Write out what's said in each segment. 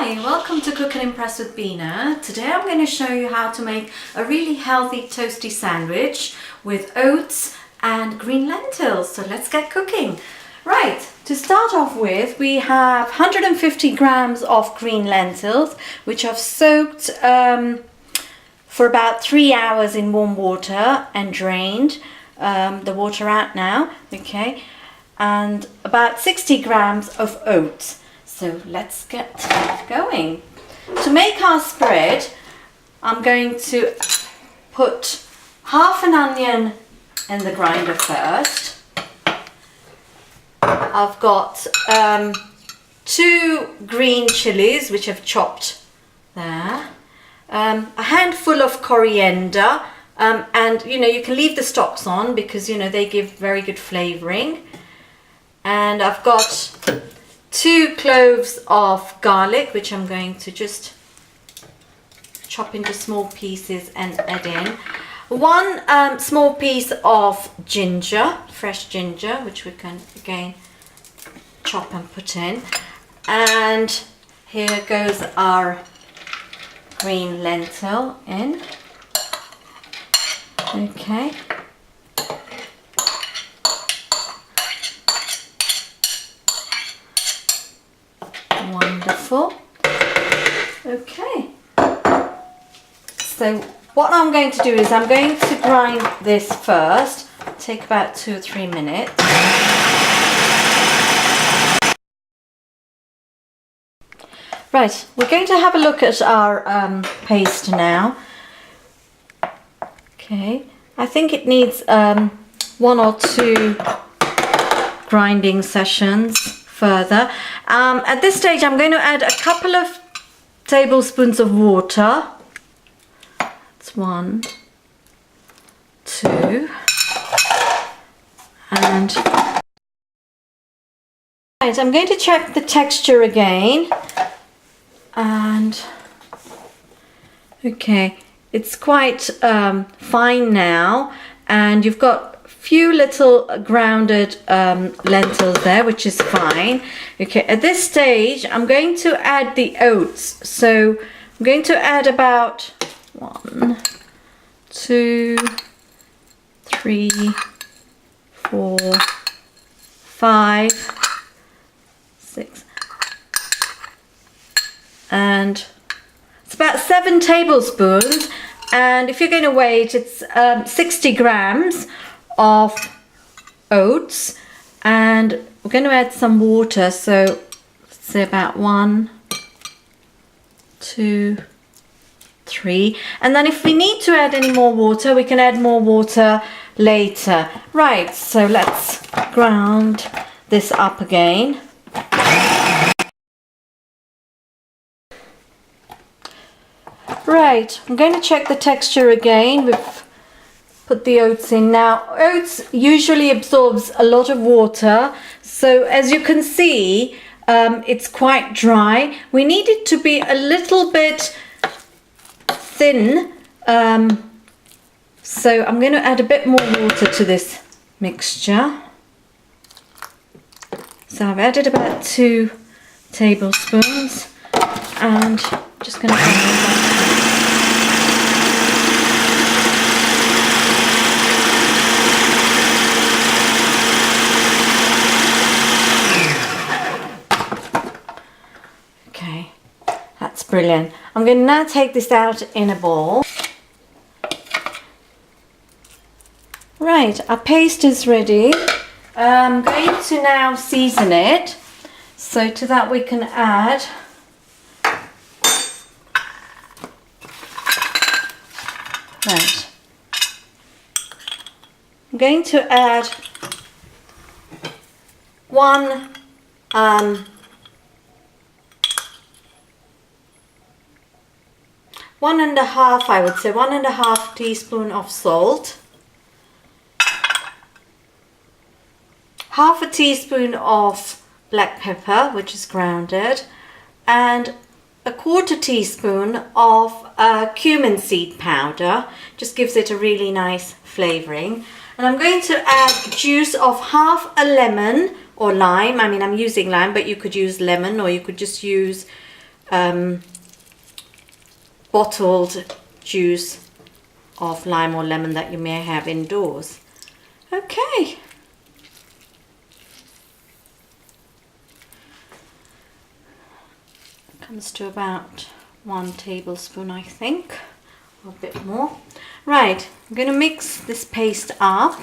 Hi, welcome to Cook and Impress with Bina. Today I'm going to show you how to make a really healthy toasty sandwich with oats and green lentils. So let's get cooking. Right, to start off with, we have 150 grams of green lentils, which I've soaked for about 3 hours in warm water and drained the water out now, okay, and about 60 grams of oats. So let's get going. To make our spread, I'm going to put half an onion in the grinder first. I've got 2 green chilies which I've chopped there, a handful of coriander, and you can leave the stalks on because they give very good flavoring. And I've got 2 cloves of garlic, which I'm going to just chop into small pieces and add in. 1 small piece of ginger, fresh ginger, which we can again chop and put in. And here goes our green lentil in. Okay. Wonderful. Okay, so what I'm going to do is I'm going to grind this first. Take about 2 or 3 minutes. Right, we're going to have a look at our paste now. Okay, I think it needs 1 or 2 grinding sessions further. At this stage I'm going to add a couple of tablespoons of water. That's 1, 2, and right, I'm going to check the texture again, and okay, it's quite fine now, and you've got few little grounded lentils there, which is fine. Okay, at this stage I'm going to add the oats, so I'm going to add about 1, 2, 3, 4, 5, 6, and it's about 7 tablespoons, and if you're going to weigh it, it's 60 grams of oats, and we're going to add some water, so let's say about 1, 2, 3, and then if we need to add any more water, we can add more water later. Right, so let's ground this up again. Right, I'm going to check the texture again. We've put the oats in now. Oats usually absorbs a lot of water, so as you can see, it's quite dry. We need it to be a little bit thin, so I'm going to add a bit more water to this mixture. So I've added about 2 tablespoons, and just going to add brilliant. I'm going to now take this out in a bowl. Right, our paste is ready. I'm going to now season it. So to that we can add right. I'm going to add 1 1.5, I would say 1.5 teaspoon of salt, half a teaspoon of black pepper, which is grounded, and a 1/4 teaspoon of cumin seed powder. Just gives it a really nice flavoring. And I'm going to add juice of half a lemon or lime. I mean, I'm using lime, but you could use lemon, or you could just use bottled juice of lime or lemon that you may have indoors. Okay. Comes to about 1 tablespoon, I think, or a bit more. Right, I'm going to mix this paste up.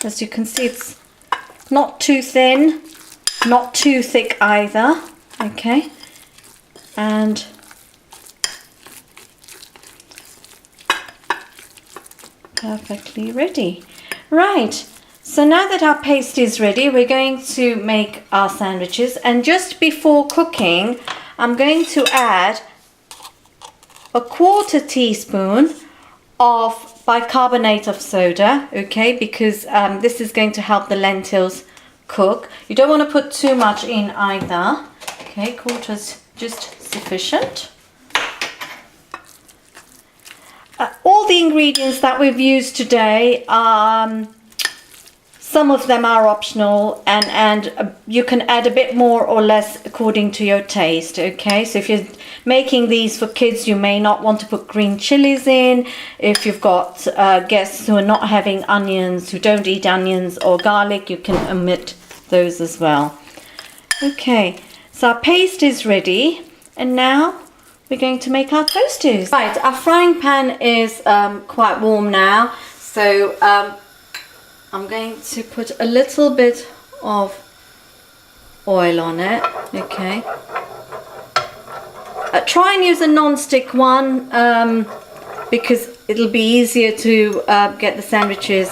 As you can see, it's not too thin, not too thick either. Okay, and perfectly ready. Right, so now that our paste is ready, we're going to make our sandwiches, and just before cooking I'm going to add a 1/4 teaspoon of bicarbonate of soda, okay, because this is going to help the lentils cook. You don't want to put too much in either. Okay, 1/4 is just sufficient. All the ingredients that we've used today, some of them are optional, and you can add a bit more or less according to your taste. Okay, so if you're making these for kids, you may not want to put green chilies in. If you've got guests who are not having onions, who don't eat onions or garlic, you can omit those as well. Okay, so our paste is ready, and now we're going to make our toasties. Right, our frying pan is quite warm now, so I'm going to put a little bit of oil on it. Okay, try and use a non-stick one because it'll be easier to get the sandwiches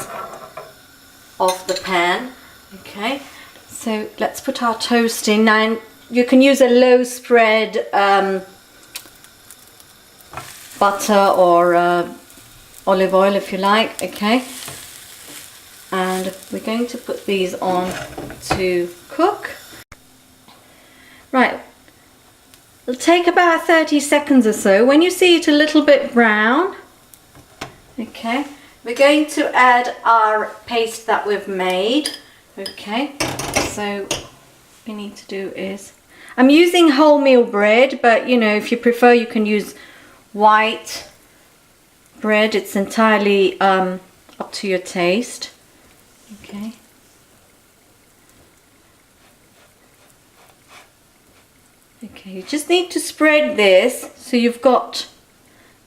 off the pan. Okay, so let's put our toast in. Now you can use a low spread butter or olive oil if you like. Okay, and we're going to put these on to cook. Right, it'll take about 30 seconds or so. When you see it a little bit brown, okay, we're going to add our paste that we've made. Okay, so what we need to do is, I'm using wholemeal bread, but you know, if you prefer, you can use white bread. It's entirely up to your taste. Okay. Okay, you just need to spread this so you've got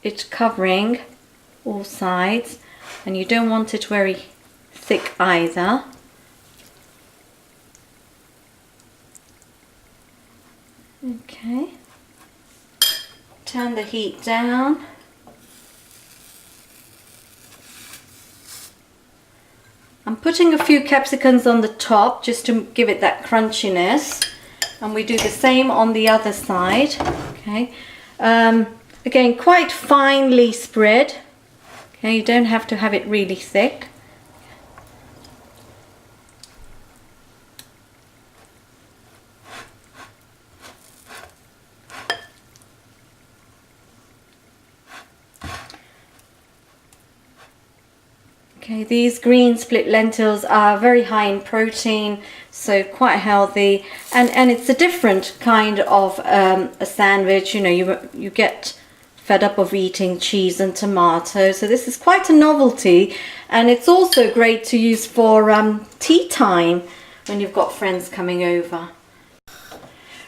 it covering all sides, and you don't want it very thick either. Okay. Turn the heat down. I'm putting a few capsicums on the top just to give it that crunchiness, and we do the same on the other side. Okay, again, quite finely spread. Okay, you don't have to have it really thick. Okay, these green split lentils are very high in protein, so quite healthy, and it's a different kind of a sandwich. You know, you get fed up of eating cheese and tomato, so this is quite a novelty, and it's also great to use for tea time when you've got friends coming over.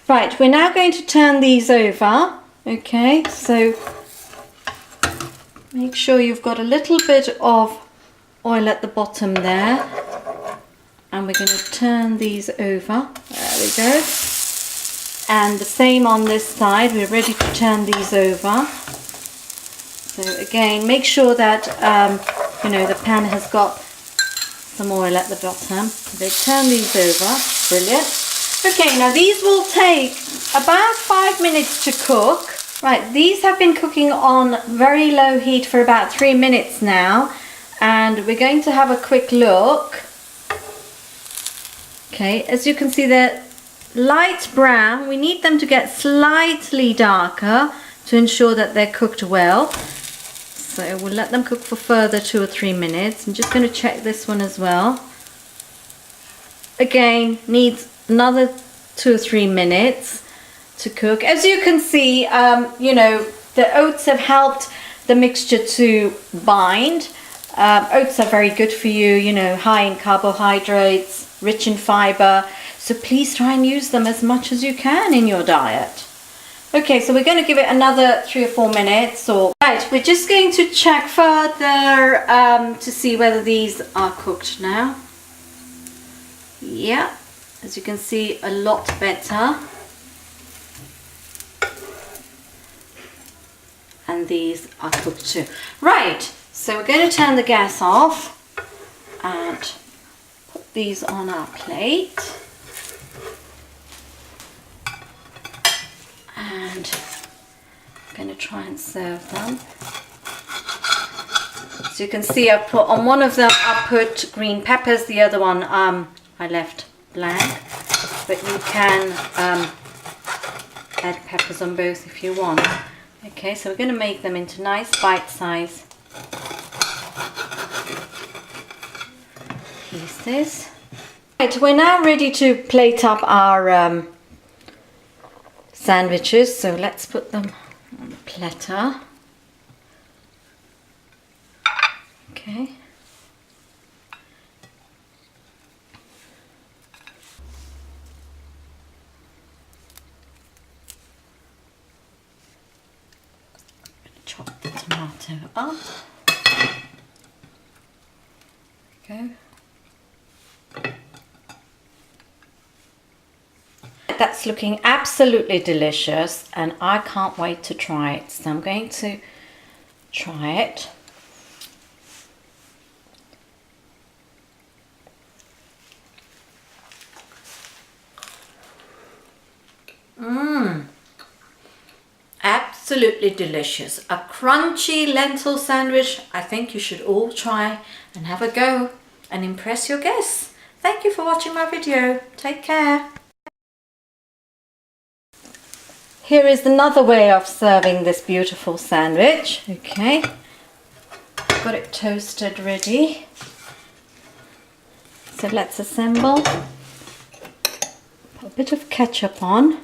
Right, we're now going to turn these over. Okay, so make sure you've got a little bit of oil at the bottom there, and we're going to turn these over. There we go. And the same on this side, we're ready to turn these over. So again, make sure that you know, the pan has got some oil at the bottom. So turn these over. Brilliant. Okay, now these will take about 5 minutes to cook. Right, these have been cooking on very low heat for about 3 minutes now, and we're going to have a quick look. Okay, as you can see, they're light brown. We need them to get slightly darker to ensure that they're cooked well. So we'll let them cook for further 2 or 3 minutes. I'm just going to check this one as well. again needs another 2 or 3 minutes to cook. As you can see, you know, the oats have helped the mixture to bind. Oats are very good for you, you know, high in carbohydrates, rich in fiber. So please try and use them as much as you can in your diet. Okay, so we're going to give it another 3 or 4 minutes. Right, we're just going to check further to see whether these are cooked now. Yeah, as you can see, a lot better. And these are cooked too. Right, so we're going to turn the gas off and put these on our plate. And I'm going to try and serve them. So you can see I put on one of them, I put green peppers, the other one I left blank, but you can add peppers on both if you want. Okay, so we're going to make them into nice bite-sized pieces. Right, we're now ready to plate up our sandwiches, so let's put them on the platter. Okay. Chop the tomato up. There we go. That's looking absolutely delicious and I can't wait to try it. So I'm going to try it. Absolutely delicious. A crunchy lentil sandwich. I think you should all try and have a go and impress your guests. Thank you for watching my video. Take care. Here is another way of serving this beautiful sandwich. Okay, got it toasted ready. So let's assemble. Put a bit of ketchup on.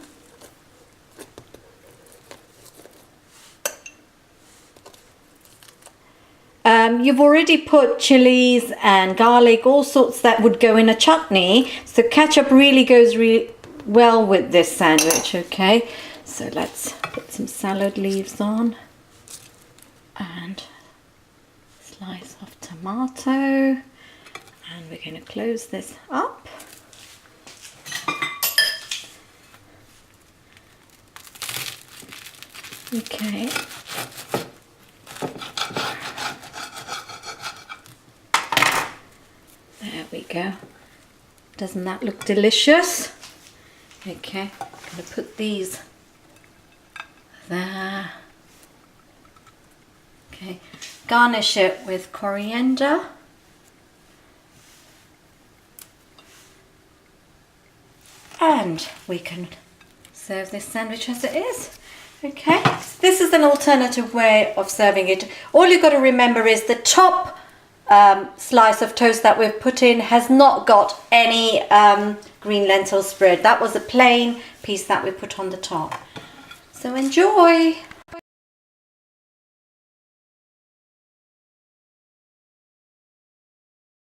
You've already put chilies and garlic, all sorts that would go in a chutney. So ketchup really goes really well with this sandwich, okay? So let's put some salad leaves on and slice of tomato, and we're going to close this up. Okay. There we go. Doesn't that look delicious? Okay, I'm going to put these there. Okay, garnish it with coriander. And we can serve this sandwich as it is. Okay, this is an alternative way of serving it. All you've got to remember is the top slice of toast that we've put in has not got any green lentil spread. That was a plain piece that we put on the top. So enjoy!